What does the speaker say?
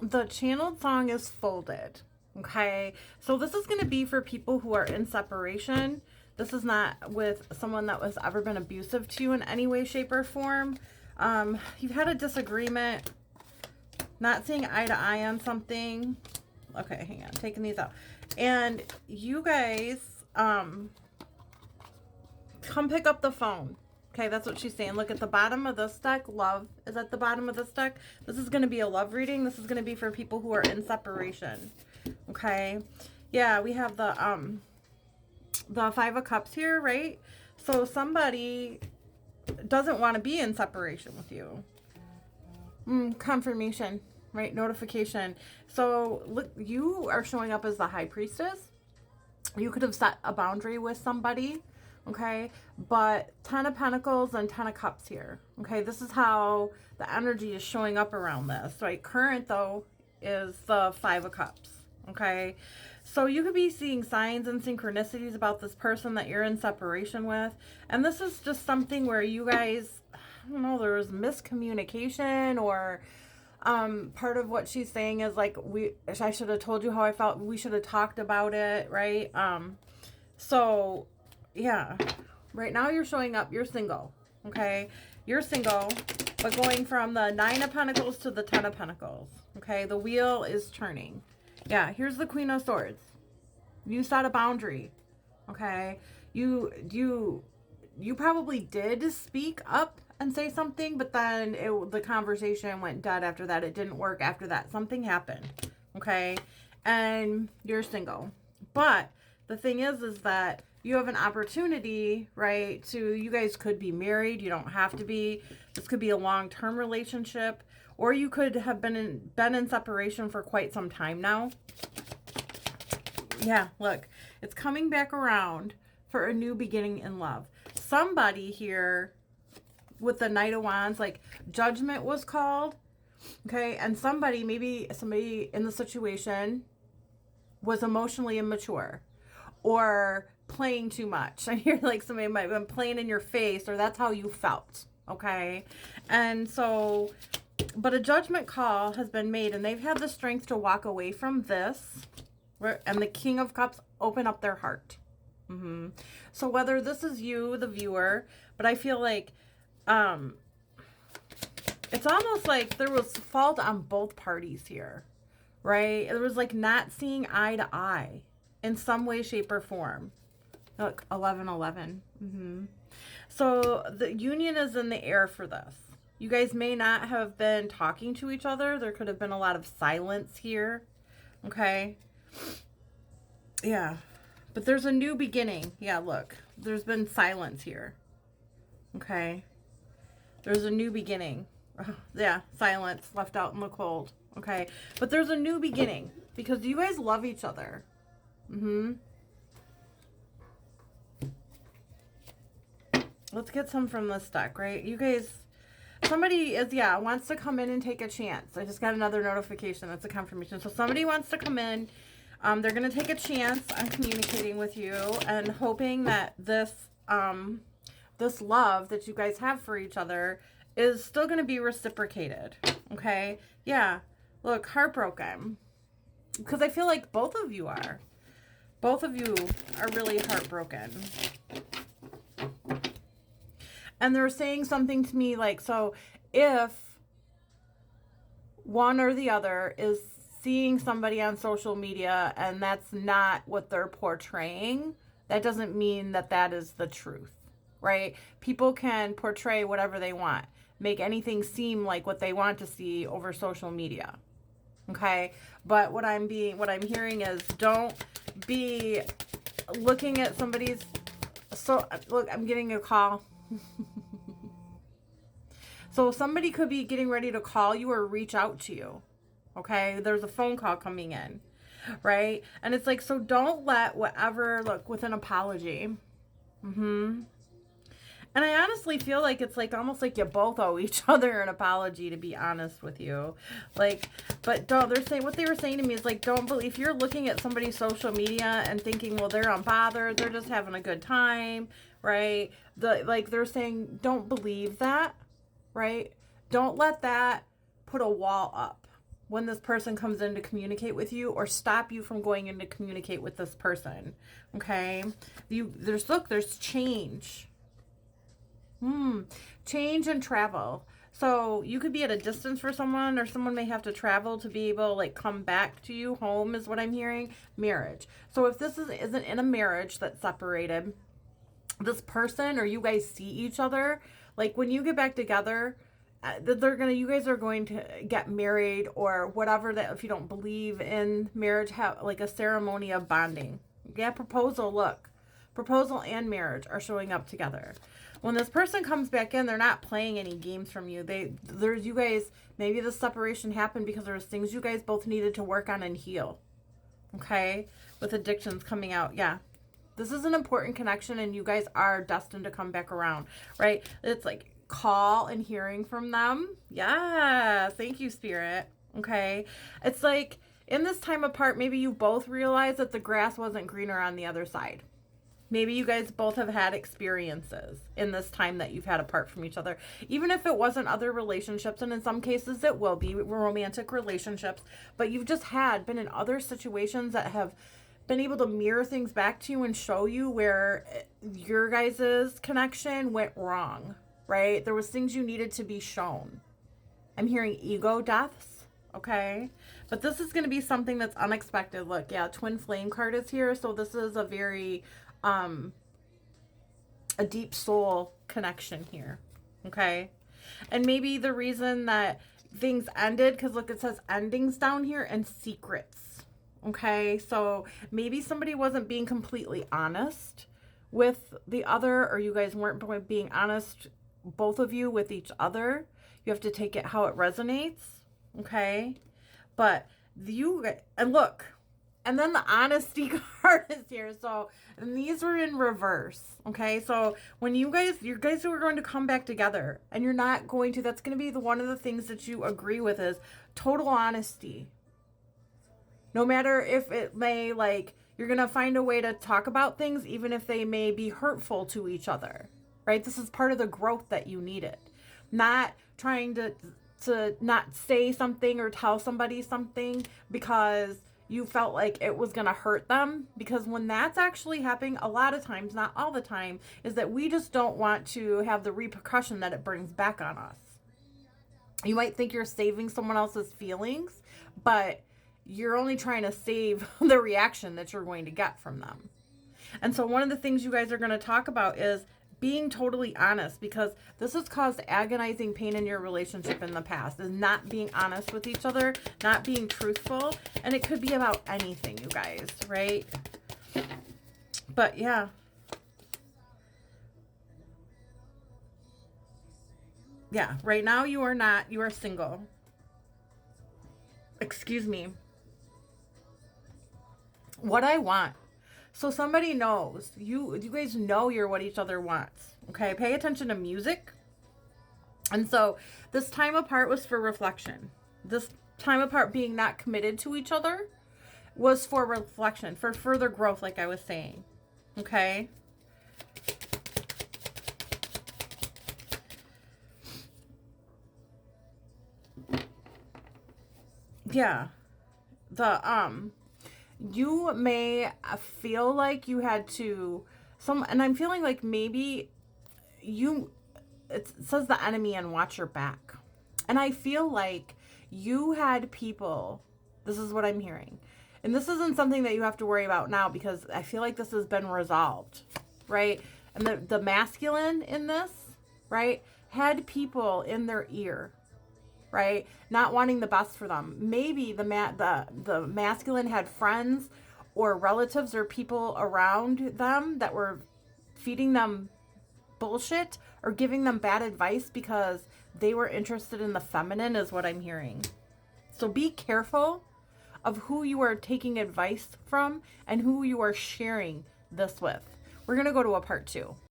The channeled song is folded. Okay. So this is going to be for people who are in separation. This is not with someone that was ever been abusive to you in any way, shape, or form. You've had a disagreement, not seeing eye to eye on something. Okay, hang on, taking these out. And you guys, come pick up the phone. Okay, that's what she's saying. Look at the bottom of this deck. Love is at the bottom of this deck. This is going to be a love reading. This is going to be for people who are in separation. Okay. Yeah, we have the Five of Cups here, right? So somebody doesn't want to be in separation with you. Confirmation, right? Notification. So look, you are showing up as the High Priestess. You could have set a boundary with somebody, okay? But 10 of Pentacles and 10 of Cups here, okay? This is how the energy is showing up around this, right? Current, though, is the Five of Cups, okay? So you could be seeing signs and synchronicities about this person that you're in separation with. And this is just something where you guys, I don't know, there was miscommunication, or part of what she's saying is like, I should have told you how I felt. We should have talked about it, right? So yeah, right now you're showing up, you're single, okay? You're single, but going from the Nine of Pentacles to the 10 of Pentacles, okay? The wheel is turning. Yeah, here's the Queen of Swords. You set a boundary, okay? You probably did speak up and say something, but then the conversation went dead after that. It didn't work after that. Something happened, okay? And you're single. But the thing is that you have an opportunity, right, you guys could be married. You don't have to be. This could be a long-term relationship, or you could have been in separation for quite some time now. Yeah, look, it's coming back around for a new beginning in love. Somebody here with the Knight of Wands, like judgment was called, okay? And maybe somebody in the situation was emotionally immature or playing too much. I hear like somebody might have been playing in your face, or that's how you felt, okay? And so, but a judgment call has been made, and they've had the strength to walk away from this. And the King of Cups open up their heart. So whether this is you, the viewer, but I feel like it's almost like there was fault on both parties here, right? It was like not seeing eye to eye in some way, shape, or form. Look, 1111. So the union is in the air for this. You guys may not have been talking to each other. There could have been a lot of silence here, okay? Yeah, but there's a new beginning. Yeah, look, there's been silence here, okay? There's a new beginning. Yeah, silence, left out in the cold, okay? But there's a new beginning because you guys love each other. Let's get some from this deck, right? You guys, somebody wants to come in and take a chance. I just got another notification. That's a confirmation. So somebody wants to come in. They're going to take a chance on communicating with you and hoping that this love that you guys have for each other is still going to be reciprocated. Okay? Yeah. Look, heartbroken. Because I feel like both of you are. Both of you are really heartbroken. And they're saying something to me like, so if one or the other is seeing somebody on social media and that's not what they're portraying, that doesn't mean that that is the truth, right? People can portray whatever they want, make anything seem like what they want to see over social media, okay? But what I'm hearing is, don't be looking at somebody's, so look, I'm getting a call. So somebody could be getting ready to call you or reach out to you. Okay, there's a phone call coming in, right? And it's like, so don't let whatever, look, with an apology. And I honestly feel like it's like almost like you both owe each other an apology, to be honest with you. Like, but they're saying, what they were saying to me is like, don't believe, if you're looking at somebody's social media and thinking, well, they're unbothered, they're just having a good time, right? They're saying, don't believe that, right? Don't let that put a wall up. when this person comes in to communicate with you, or stop you from going in to communicate with this person. Okay? There's change. Change and travel. So you could be at a distance for someone, or someone may have to travel to be able to like come back to you. Home is what I'm hearing. Marriage. So if this isn't in a marriage that's separated, this person or you guys see each other, like when you get back together, you guys are going to get married or whatever. That if you don't believe in marriage, have like a ceremony of bonding. Yeah, proposal and marriage are showing up together. When this person comes back in, they're not playing any games from you. You guys, maybe the separation happened because there was things you guys both needed to work on and heal. Okay, with addictions coming out. Yeah, this is an important connection, and you guys are destined to come back around, right? It's like call and hearing from them. Yeah, thank you, Spirit. Okay, it's like in this time apart, maybe you both realize that the grass wasn't greener on the other side. Maybe you guys both have had experiences in this time that you've had apart from each other. Even if it wasn't other relationships, and in some cases it will be romantic relationships, but you've just been in other situations that have been able to mirror things back to you and show you where your guys' connection went wrong, right? There was things you needed to be shown. I'm hearing ego deaths, okay? But this is going to be something that's unexpected. Look, yeah, twin flame card is here, so this is a very a deep soul connection here, okay? And maybe the reason that things ended, because look, it says endings down here and secrets, okay? So maybe somebody wasn't being completely honest with the other, or you guys weren't being honest, both of you, with each other. You have to take it how it resonates, okay? But and look, and then the honesty card is here. So, and these were in reverse. Okay. So when you guys are going to come back together, and you're not going to, that's going to be one of the things that you agree with is total honesty. No matter if it may, like, you're going to find a way to talk about things, even if they may be hurtful to each other, right? This is part of the growth that you needed. Not trying to not say something or tell somebody something because you felt like it was going to hurt them, because when that's actually happening, a lot of times, not all the time, is that we just don't want to have the repercussion that it brings back on us. You might think you're saving someone else's feelings, but you're only trying to save the reaction that you're going to get from them. And so one of the things you guys are going to talk about is being totally honest, because this has caused agonizing pain in your relationship in the past, is not being honest with each other, not being truthful. And it could be about anything, you guys, right? But yeah. Yeah, right now you are single. Excuse me. What I want. So somebody knows. You guys know you're what each other wants. Okay? Pay attention to music. And so this time apart was for reflection. This time apart, being not committed to each other, was for reflection, for further growth, like I was saying. Okay? Yeah. You may feel like you had to and I'm feeling like maybe it says the enemy and watch your back. And I feel like you had people, this is what I'm hearing. And this isn't something that you have to worry about now, because I feel like this has been resolved, right? And the masculine in this, right, had people in their ear, right? Not wanting the best for them. Maybe the masculine had friends or relatives or people around them that were feeding them bullshit or giving them bad advice because they were interested in the feminine, is what I'm hearing. So be careful of who you are taking advice from and who you are sharing this with. We're going to go to a part 2.